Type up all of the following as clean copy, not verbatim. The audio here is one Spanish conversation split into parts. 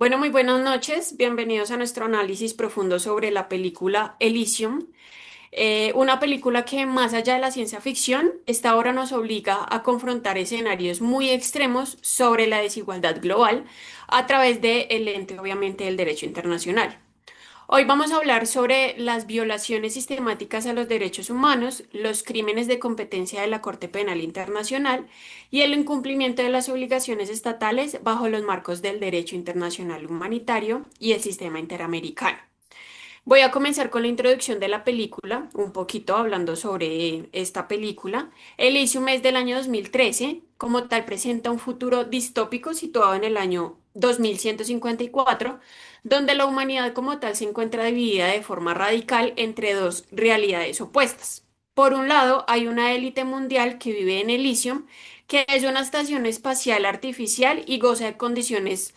Bueno, muy buenas noches. Bienvenidos a nuestro análisis profundo sobre la película Elysium, una película que más allá de la ciencia ficción, esta obra nos obliga a confrontar escenarios muy extremos sobre la desigualdad global a través del lente, obviamente, del derecho internacional. Hoy vamos a hablar sobre las violaciones sistemáticas a los derechos humanos, los crímenes de competencia de la Corte Penal Internacional y el incumplimiento de las obligaciones estatales bajo los marcos del derecho internacional humanitario y el sistema interamericano. Voy a comenzar con la introducción de la película, un poquito hablando sobre esta película. Elysium es del año 2013, como tal presenta un futuro distópico situado en el año 2154, donde la humanidad como tal se encuentra dividida de forma radical entre dos realidades opuestas. Por un lado, hay una élite mundial que vive en Elysium, que es una estación espacial artificial y goza de condiciones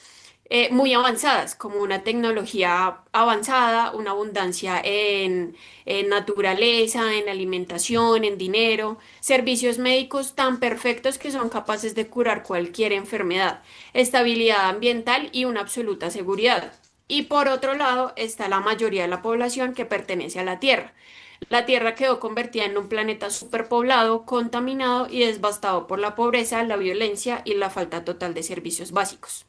muy avanzadas, como una tecnología avanzada, una abundancia en naturaleza, en alimentación, en dinero, servicios médicos tan perfectos que son capaces de curar cualquier enfermedad, estabilidad ambiental y una absoluta seguridad. Y por otro lado está la mayoría de la población que pertenece a la Tierra. La Tierra quedó convertida en un planeta superpoblado, contaminado y devastado por la pobreza, la violencia y la falta total de servicios básicos.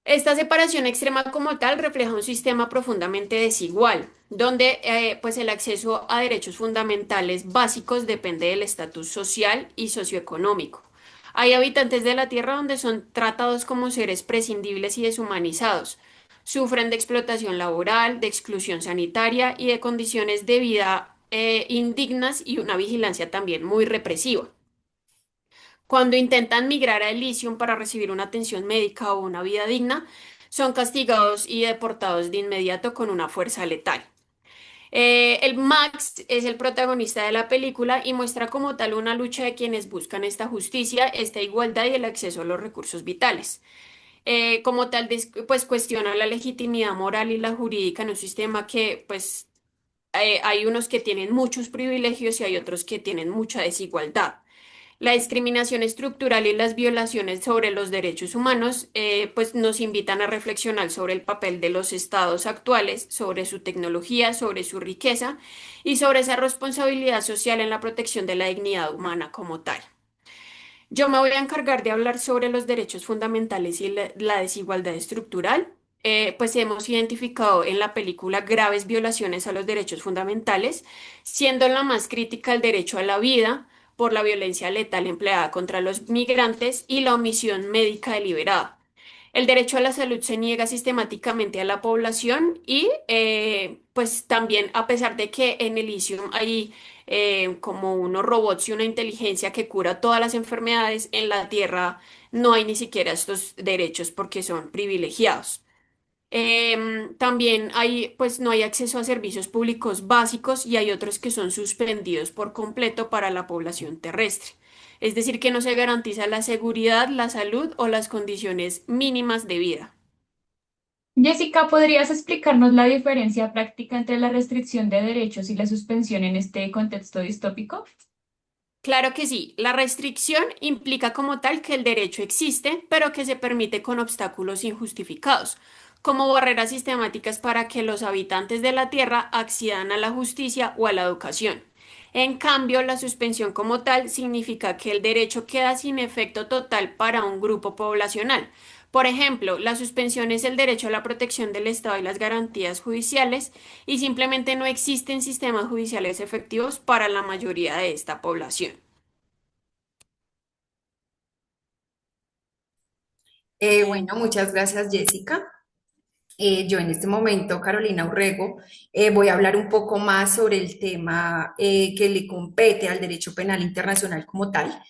Esta separación extrema como tal refleja un sistema profundamente desigual, donde pues el acceso a derechos fundamentales básicos depende del estatus social y socioeconómico. Hay habitantes de la Tierra donde son tratados como seres prescindibles y deshumanizados. Sufren de explotación laboral, de exclusión sanitaria y de condiciones de vida indignas y una vigilancia también muy represiva. Cuando intentan migrar a Elysium para recibir una atención médica o una vida digna, son castigados y deportados de inmediato con una fuerza letal. El Max es el protagonista de la película y muestra como tal una lucha de quienes buscan esta justicia, esta igualdad y el acceso a los recursos vitales. Como tal, pues cuestiona la legitimidad moral y la jurídica en un sistema que, pues, hay unos que tienen muchos privilegios y hay otros que tienen mucha desigualdad. La discriminación estructural y las violaciones sobre los derechos humanos, pues nos invitan a reflexionar sobre el papel de los estados actuales, sobre su tecnología, sobre su riqueza y sobre esa responsabilidad social en la protección de la dignidad humana como tal. Yo me voy a encargar de hablar sobre los derechos fundamentales y la desigualdad estructural. Pues hemos identificado en la película graves violaciones a los derechos fundamentales, siendo la más crítica el derecho a la vida por la violencia letal empleada contra los migrantes y la omisión médica deliberada. El derecho a la salud se niega sistemáticamente a la población y pues también a pesar de que en Elysium hay como unos robots y una inteligencia que cura todas las enfermedades, en la Tierra no hay ni siquiera estos derechos porque son privilegiados. También hay, pues no hay acceso a servicios públicos básicos y hay otros que son suspendidos por completo para la población terrestre. Es decir, que no se garantiza la seguridad, la salud o las condiciones mínimas de vida. Jessica, ¿podrías explicarnos la diferencia práctica entre la restricción de derechos y la suspensión en este contexto distópico? Claro que sí, la restricción implica como tal que el derecho existe, pero que se permite con obstáculos injustificados, como barreras sistemáticas para que los habitantes de la Tierra accedan a la justicia o a la educación. En cambio, la suspensión como tal significa que el derecho queda sin efecto total para un grupo poblacional. Por ejemplo, la suspensión es el derecho a la protección del Estado y las garantías judiciales, y simplemente no existen sistemas judiciales efectivos para la mayoría de esta población. Bueno, muchas gracias, Jessica. Yo en este momento, Carolina Urrego, voy a hablar un poco más sobre el tema que le compete al derecho penal internacional como tal.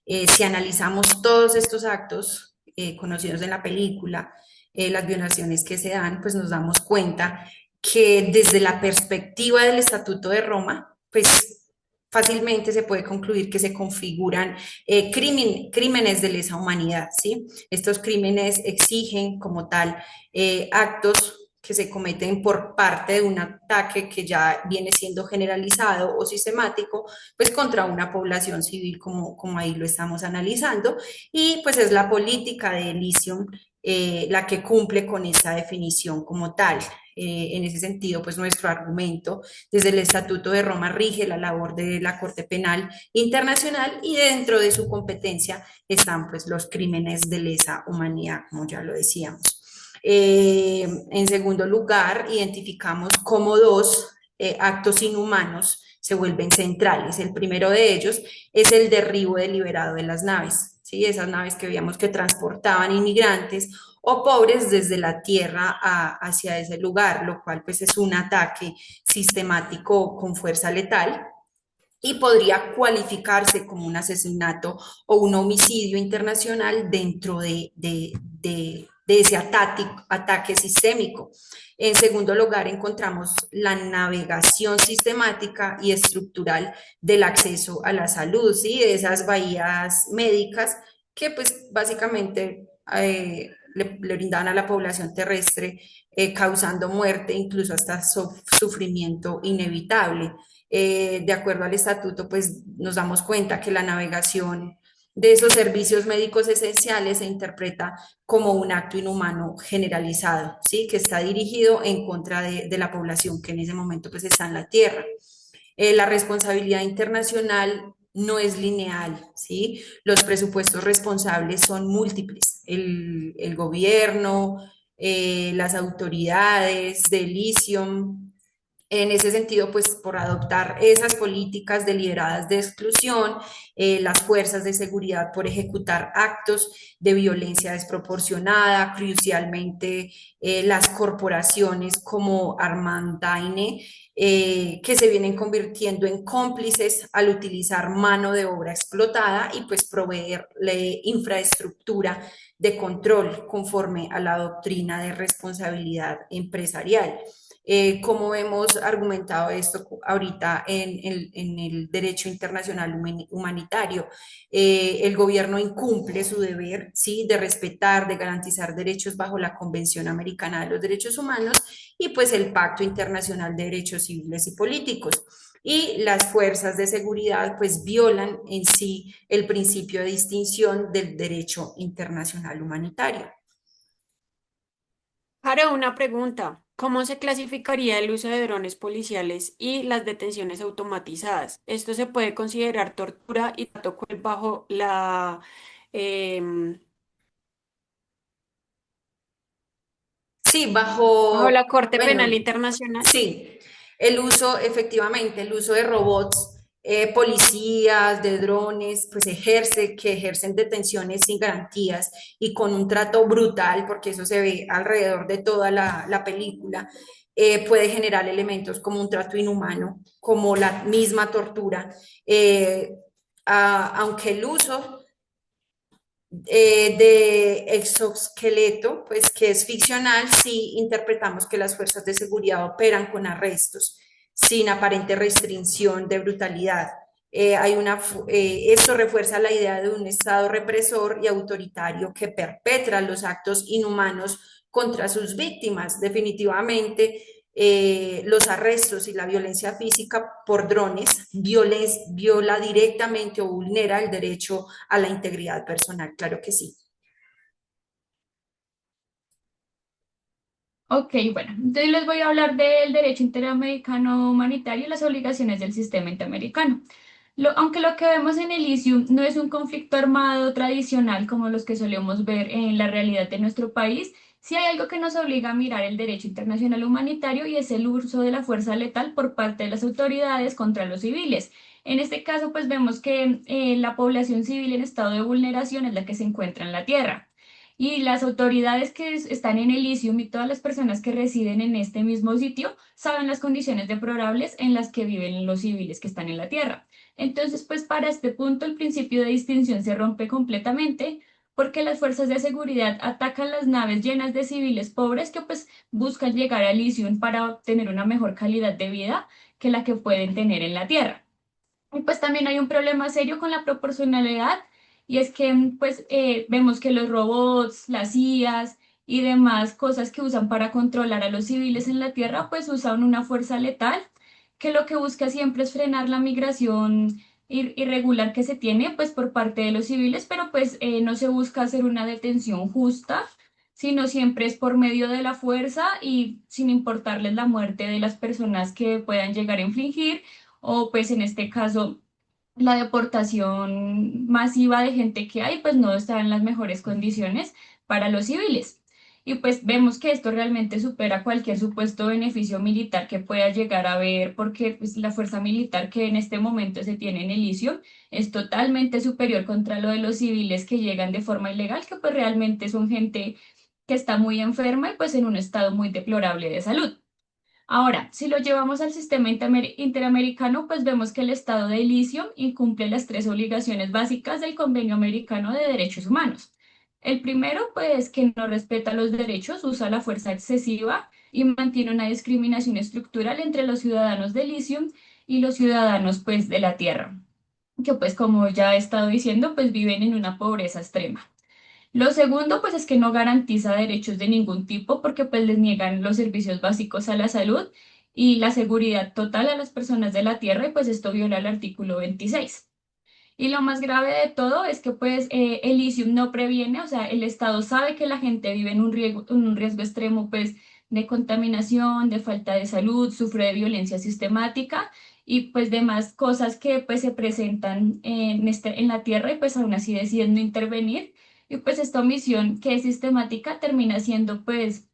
Si analizamos todos estos actos conocidos en la película, las violaciones que se dan, pues nos damos cuenta que desde la perspectiva del Estatuto de Roma, pues fácilmente se puede concluir que se configuran crímenes de lesa humanidad, ¿sí? Estos crímenes exigen como tal actos que se cometen por parte de un ataque que ya viene siendo generalizado o sistemático, pues contra una población civil como ahí lo estamos analizando. Y pues es la política de Elysium la que cumple con esa definición como tal. En ese sentido, pues nuestro argumento desde el Estatuto de Roma rige la labor de la Corte Penal Internacional y dentro de su competencia están pues los crímenes de lesa humanidad, como ya lo decíamos. En segundo lugar, identificamos cómo dos actos inhumanos se vuelven centrales. El primero de ellos es el derribo deliberado de las naves, ¿sí? Esas naves que veíamos que transportaban inmigrantes o pobres desde la tierra hacia ese lugar, lo cual pues es un ataque sistemático con fuerza letal y podría cualificarse como un asesinato o un homicidio internacional dentro de ese ataque sistémico. En segundo lugar, encontramos la navegación sistemática y estructural del acceso a la salud, ¿sí? De esas bahías médicas que pues básicamente le brindaban a la población terrestre causando muerte, incluso hasta sufrimiento inevitable. De acuerdo al estatuto, pues nos damos cuenta que la navegación de esos servicios médicos esenciales se interpreta como un acto inhumano generalizado, ¿sí? Que está dirigido en contra de la población que en ese momento pues está en la tierra. La responsabilidad internacional no es lineal, ¿sí? Los presupuestos responsables son múltiples. El gobierno, las autoridades de Elysium, en ese sentido, pues por adoptar esas políticas deliberadas de exclusión, las fuerzas de seguridad por ejecutar actos de violencia desproporcionada, crucialmente las corporaciones como Armandaine, que se vienen convirtiendo en cómplices al utilizar mano de obra explotada y pues proveerle infraestructura de control conforme a la doctrina de responsabilidad empresarial. Como hemos argumentado esto ahorita en el derecho internacional humanitario, el gobierno incumple su deber, ¿sí? De respetar, de garantizar derechos bajo la Convención Americana de los Derechos Humanos y pues el Pacto Internacional de Derechos Civiles y Políticos. Y las fuerzas de seguridad pues violan en sí el principio de distinción del derecho internacional humanitario. Para una pregunta, ¿cómo se clasificaría el uso de drones policiales y las detenciones automatizadas? ¿Esto se puede considerar tortura y trato cruel bajo em, Sí, bajo bajo, la Corte Penal bueno, Internacional? sí, el uso, efectivamente, el uso de robots, policías, de drones, pues que ejercen detenciones sin garantías y con un trato brutal, porque eso se ve alrededor de toda la película, puede generar elementos como un trato inhumano, como la misma tortura, eh, aunque el uso de exoesqueleto, pues que es ficcional, si interpretamos que las fuerzas de seguridad operan con arrestos sin aparente restricción de brutalidad. Esto refuerza la idea de un Estado represor y autoritario que perpetra los actos inhumanos contra sus víctimas. Definitivamente, los arrestos y la violencia física por drones viola directamente o vulnera el derecho a la integridad personal, claro que sí. Ok, bueno, entonces les voy a hablar del derecho interamericano humanitario y las obligaciones del sistema interamericano. Aunque lo que vemos en el ISIU no es un conflicto armado tradicional como los que solemos ver en la realidad de nuestro país, sí hay algo que nos obliga a mirar el derecho internacional humanitario y es el uso de la fuerza letal por parte de las autoridades contra los civiles. En este caso, pues vemos que la población civil en estado de vulneración es la que se encuentra en la tierra. Y las autoridades que están en Elysium y todas las personas que residen en este mismo sitio saben las condiciones deplorables en las que viven los civiles que están en la tierra. Entonces, pues para este punto el principio de distinción se rompe completamente porque las fuerzas de seguridad atacan las naves llenas de civiles pobres que pues buscan llegar a Elysium para obtener una mejor calidad de vida que la que pueden tener en la tierra. Y pues también hay un problema serio con la proporcionalidad y es que pues vemos que los robots, las IAs y demás cosas que usan para controlar a los civiles en la Tierra pues usan una fuerza letal que lo que busca siempre es frenar la migración irregular que se tiene pues por parte de los civiles, pero pues no se busca hacer una detención justa, sino siempre es por medio de la fuerza y sin importarles la muerte de las personas que puedan llegar a infligir, o pues en este caso la deportación masiva de gente que hay, pues no está en las mejores condiciones para los civiles. Y pues vemos que esto realmente supera cualquier supuesto beneficio militar que pueda llegar a haber, porque pues, la fuerza militar que en este momento se tiene en el es totalmente superior contra lo de los civiles que llegan de forma ilegal, que pues realmente son gente que está muy enferma y pues en un estado muy deplorable de salud. Ahora, si lo llevamos al sistema interamericano, pues vemos que el Estado de Elysium incumple las tres obligaciones básicas del Convenio Americano de Derechos Humanos. El primero, pues, que no respeta los derechos, usa la fuerza excesiva y mantiene una discriminación estructural entre los ciudadanos de Elysium y los ciudadanos, pues, de la Tierra, que, pues, como ya he estado diciendo, pues viven en una pobreza extrema. Lo segundo, pues es que no garantiza derechos de ningún tipo porque pues les niegan los servicios básicos a la salud y la seguridad total a las personas de la Tierra y pues esto viola el artículo 26. Y lo más grave de todo es que pues el Elysium no previene, o sea, el Estado sabe que la gente vive en un riesgo extremo pues de contaminación, de falta de salud, sufre de violencia sistemática y pues demás cosas que pues se presentan en la Tierra y pues aún así deciden no intervenir. Y pues esta omisión que es sistemática termina siendo pues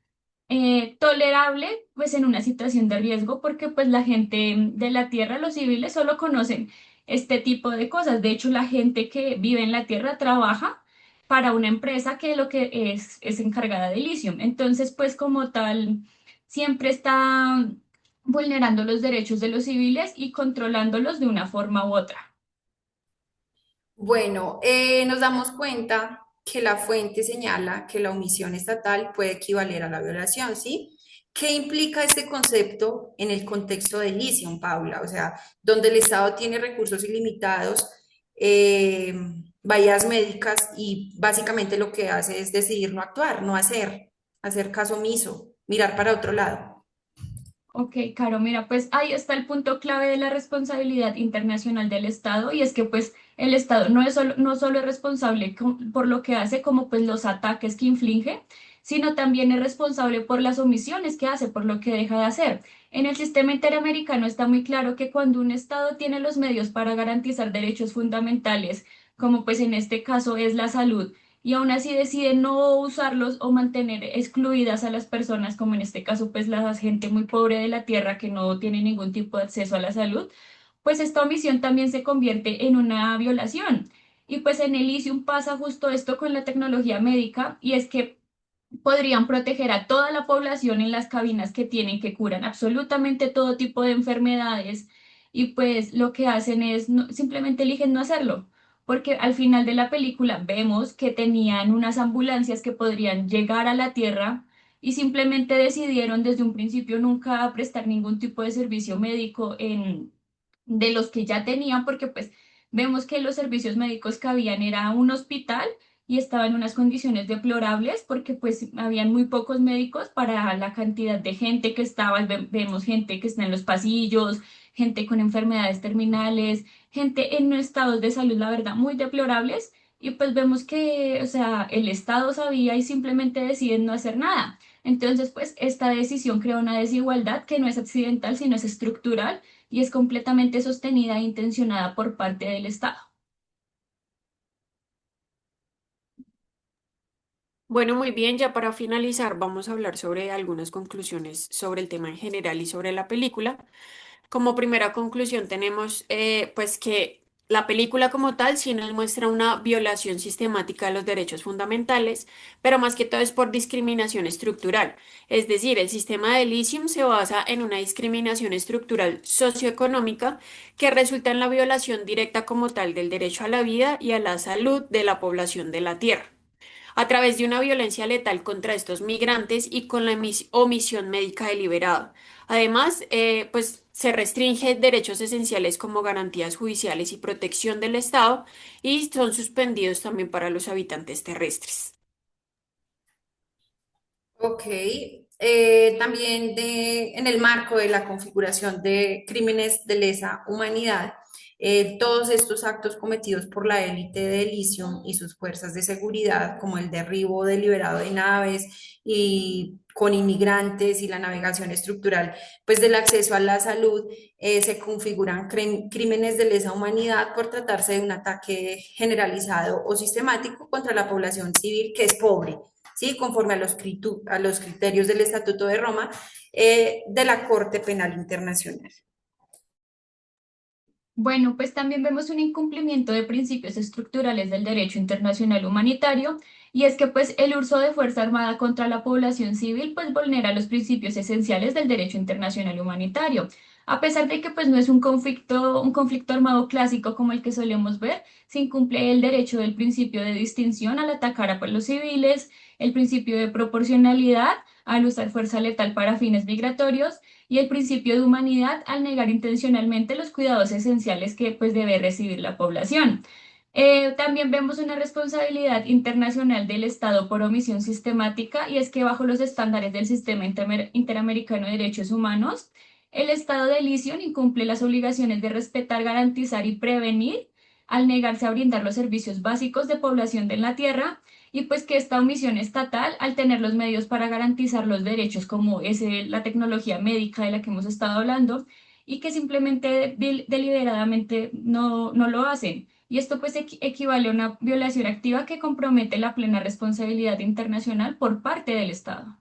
tolerable pues en una situación de riesgo porque pues la gente de la Tierra, los civiles solo conocen este tipo de cosas. De hecho, la gente que vive en la Tierra trabaja para una empresa que lo que es encargada de litio. Entonces, pues como tal, siempre está vulnerando los derechos de los civiles y controlándolos de una forma u otra. Bueno, nos damos cuenta que la fuente señala que la omisión estatal puede equivaler a la violación, ¿sí? ¿Qué implica este concepto en el contexto de Elysium, Paula? O sea, donde el Estado tiene recursos ilimitados, eh, vallas médicas y básicamente lo que hace es decidir no actuar, no hacer, hacer caso omiso, mirar para otro lado. Ok, Caro, mira, pues ahí está el punto clave de la responsabilidad internacional del Estado y es que pues el Estado no solo es responsable por lo que hace, como pues los ataques que inflige, sino también es responsable por las omisiones que hace, por lo que deja de hacer. En el sistema interamericano está muy claro que cuando un Estado tiene los medios para garantizar derechos fundamentales, como pues en este caso es la salud, y aún así decide no usarlos o mantener excluidas a las personas, como en este caso, pues la gente muy pobre de la tierra que no tiene ningún tipo de acceso a la salud, pues esta omisión también se convierte en una violación. Y pues en Elysium pasa justo esto con la tecnología médica, y es que podrían proteger a toda la población en las cabinas que tienen, que curan absolutamente todo tipo de enfermedades y pues lo que hacen es simplemente eligen no hacerlo, porque al final de la película vemos que tenían unas ambulancias que podrían llegar a la Tierra y simplemente decidieron desde un principio nunca prestar ningún tipo de servicio médico de los que ya tenían, porque pues vemos que los servicios médicos que habían era un hospital y estaba en unas condiciones deplorables porque pues habían muy pocos médicos para la cantidad de gente que estaba. Vemos gente que está en los pasillos, gente con enfermedades terminales, gente en estados de salud, la verdad, muy deplorables. Y pues vemos que, o sea, el Estado sabía y simplemente deciden no hacer nada. Entonces, pues esta decisión crea una desigualdad que no es accidental, sino es estructural y es completamente sostenida e intencionada por parte del Estado. Bueno, muy bien, ya para finalizar vamos a hablar sobre algunas conclusiones sobre el tema en general y sobre la película. Como primera conclusión tenemos pues que la película como tal sí nos muestra una violación sistemática de los derechos fundamentales, pero más que todo es por discriminación estructural. Es decir, el sistema de Elysium se basa en una discriminación estructural socioeconómica que resulta en la violación directa como tal del derecho a la vida y a la salud de la población de la Tierra a través de una violencia letal contra estos migrantes y con la omisión médica deliberada. Además, pues se restringe derechos esenciales como garantías judiciales y protección del Estado y son suspendidos también para los habitantes terrestres. Ok, también en el marco de la configuración de crímenes de lesa humanidad, Todos estos actos cometidos por la élite de Elysium y sus fuerzas de seguridad, como el derribo deliberado de naves y con inmigrantes y la navegación estructural, pues del acceso a la salud, se configuran crímenes de lesa humanidad por tratarse de un ataque generalizado o sistemático contra la población civil que es pobre, ¿sí? Conforme a los criterios del Estatuto de Roma, de la Corte Penal Internacional. Bueno, pues también vemos un incumplimiento de principios estructurales del derecho internacional humanitario, y es que pues el uso de fuerza armada contra la población civil pues vulnera los principios esenciales del derecho internacional humanitario. A pesar de que pues no es un conflicto armado clásico como el que solemos ver, se incumple el derecho del principio de distinción al atacar a pueblos civiles, el principio de proporcionalidad al usar fuerza letal para fines migratorios y el principio de humanidad al negar intencionalmente los cuidados esenciales que pues debe recibir la población. También vemos una responsabilidad internacional del Estado por omisión sistemática, y es que bajo los estándares del Sistema Interamericano de Derechos Humanos, el Estado de Elysium incumple las obligaciones de respetar, garantizar y prevenir al negarse a brindar los servicios básicos de población de la Tierra, y pues que esta omisión estatal, al tener los medios para garantizar los derechos como es la tecnología médica de la que hemos estado hablando, y que simplemente deliberadamente no lo hacen. Y esto pues equivale a una violación activa que compromete la plena responsabilidad internacional por parte del Estado.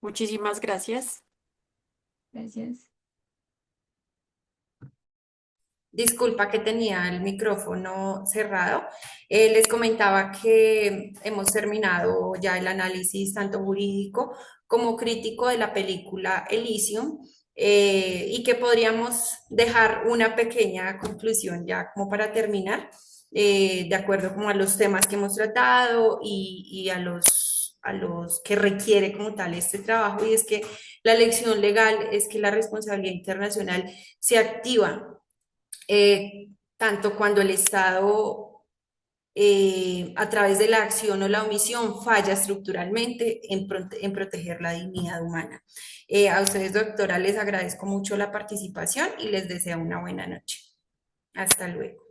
Muchísimas gracias. Gracias. Disculpa que tenía el micrófono cerrado. Les comentaba que hemos terminado ya el análisis tanto jurídico como crítico de la película Elysium, y que podríamos dejar una pequeña conclusión ya como para terminar, de acuerdo como a los temas que hemos tratado y a los que requiere como tal este trabajo, y es que la lección legal es que la responsabilidad internacional se activa tanto cuando el Estado, a través de la acción o la omisión, falla estructuralmente en proteger la dignidad humana. A ustedes, doctora, les agradezco mucho la participación y les deseo una buena noche. Hasta luego.